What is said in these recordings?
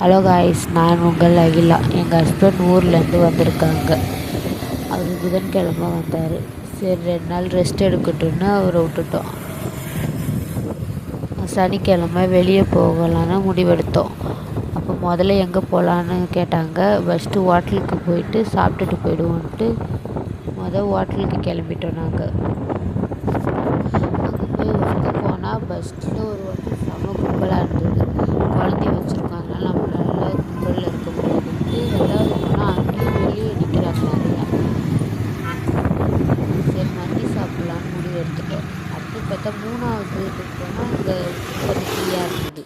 Hello guys, நான் உங்கள் அகிலா. எங்கள் ஹஸ்பண்ட் ஊர்லேருந்து வந்திருக்காங்க. அவர் புதன்கிழமை வந்தார். சரி 2 நாள் ரெஸ்ட் எடுக்கட்டும்னு அவரை விட்டுட்டோம். சனிக்கிழமை வெளியே போகலான்னு முடிவெடுத்தோம். அப்போ முதல்ல எங்கே போகலான்னு கேட்டாங்க. ஃபஸ்ட்டு ஹோட்டலுக்கு போயிட்டு சாப்பிட்டுட்டு போயிடுவோன்ட்டு ஹோட்டலுக்கு கிளம்பிட்டோம். நாங்கள் அங்கே போய் உள்ளே போனால் ஃபஸ்ட்டில் ஒரு ஹோட்டல் செம கும்பலாக இருந்தது. குழந்தைய வச்சுருக்காங்க, நம்மளால கும்பலில் இருக்க முடியாதுன்ட்டு 2வது போனால் அங்கேயும் வெளியே நிற்கிறாங்க நிறையா. சரி மந்தி சாப்பிட்லான்னு முடிவு எடுத்துட்டோம். அப்படி பார்த்தா 3வது இதுக்கு போனால் அங்கே கொஞ்சம் ஃப்ரீயாக இருந்தது.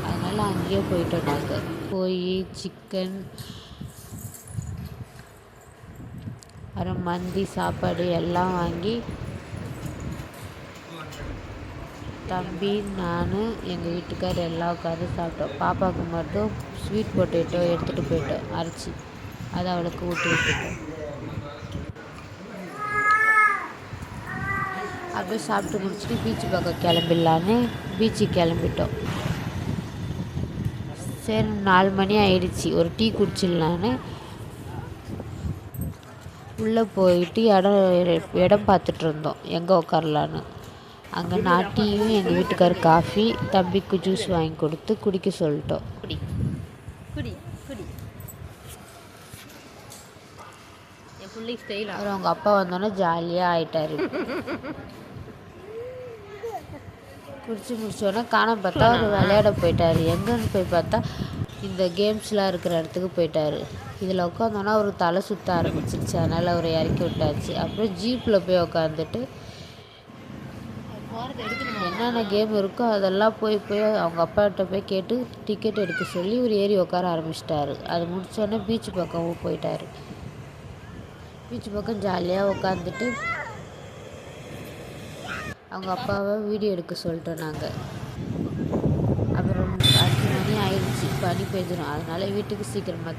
அதனால் அங்கேயே போயிட்டோம். நாங்கள் போய் சிக்கன் அப்புறம் மந்தி சாப்பாடு எல்லாம் வாங்கி தம்பி, நான், எங்கள் வீட்டுக்கார் எல்லாம் உட்காந்து சாப்பிட்டோம். பாப்பாவுக்கு மட்டும் ஸ்வீட் பொட்டேட்டோ எடுத்துகிட்டு போயிட்டோம் அரைச்சி. அதை அவளுக்கு ஊட்டி விட்டுட்டோம். அப்படியே சாப்பிட்டு முடிச்சுட்டு பீச்சு பக்கம் கிளம்பிடலான்னு பீச்சுக்கு கிளம்பிட்டோம். சரி 4 மணி ஆயிடுச்சு. ஒரு டீ குடிச்சிடலான்னு உள்ளே போயிட்டு இடம் பார்த்துட்டு இருந்தோம் எங்கே உட்காரலான்னு. அங்கே நான் டீயும் எங்கள் வீட்டுக்கார் காஃபி, தம்பிக்கு ஜூஸ் வாங்கி கொடுத்து குடிக்க சொல்லிட்டோம். அவர் அவங்க அப்பா வந்தோன்னே ஜாலியாக ஆயிட்டாரு. குடிச்சு முடிச்சோடனே காணாம பார்த்தா அவர் விளையாட போயிட்டார். எங்கன்னு போய் பார்த்தா இந்த கேம்ஸ்லாம் இருக்கிற இடத்துக்கு போயிட்டார். இதில் உட்காந்தோன்னா அவருக்கு தலை சுற்ற ஆரம்பிச்சிருச்சு. அதனால் அவரை இறக்கி விட்டாச்சு. அப்புறம் ஜீப்பில் போய் உட்காந்துட்டு என்னென்ன கேம் இருக்கோ அதெல்லாம் போய் அவங்க அப்பாட்ட போய் கேட்டு டிக்கெட் எடுக்க சொல்லி இவர் ஏறி உட்கார ஆரம்பிச்சிட்டாரு. அது முடித்தோடனே பீச்சு பக்கம் போயிட்டார். பீச்சு பக்கம் ஜாலியாக உட்காந்துட்டு அவங்க அப்பாவை வீடியோ எடுக்க சொல்லிட்டோம் நாங்கள். அப்புறம் 5 மணி ஆயிடுச்சு, பனி பெய்ஞ்சிடும். அதனால் வீட்டுக்கு சீக்கிரமாக